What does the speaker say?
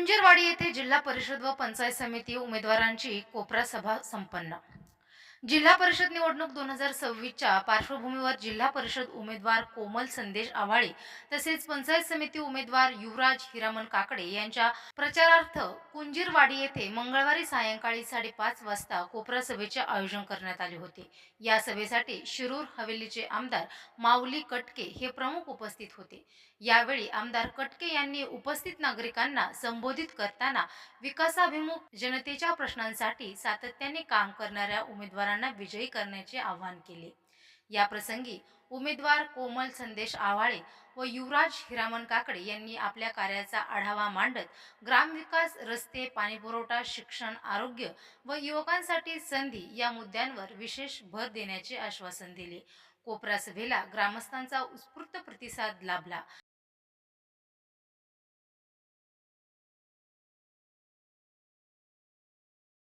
कुंजरवाडी येथे जिल्हा परिषद व पंचायत समिती उमेदवारांची कोपरा सभा संपन्न. जिल्हा परिषद निवडणूक 2026च्या पार्श्वभूमीवर जिल्हा परिषद उमेदवार कोमल संदेश आव्हाळे तसेच पंचायत समिती उमेदवार युवराज हिरामण काकडे यांच्या प्रचारार्थ कुंजीरवाडी येथे मंगळवारी सायंकाळी 5:30 वाजता कोपरा सभेचे आयोजन करण्यात आले होते. या सभेसाठी शिरूर हवेलीचे आमदार माऊली कटके हे प्रमुख उपस्थित होते. यावेळी आमदार कटके यांनी उपस्थित नागरिकांना संबोधित करताना विकासाभिमुख जनतेच्या प्रश्नांसाठी सातत्याने काम करणाऱ्या उमेदवारांना विजयी करण्याचे आवाहन केले. या प्रसंगी उमेदवार कोमल संदेश आव्हाळे व युवराज हिरामण काकडे यांनी आपल्या कार्याचा आढावा मांडत ग्रामविकास, रस्ते, पाणीपुरवठा, शिक्षण, आरोग्य व युवकांसाठी संधी या मुद्द्यांवर विशेष भर देण्याचे आश्वासन दिले. कोपरा सभेला ग्रामस्थांचा उत्स्फूर्त प्रतिसाद लाभला.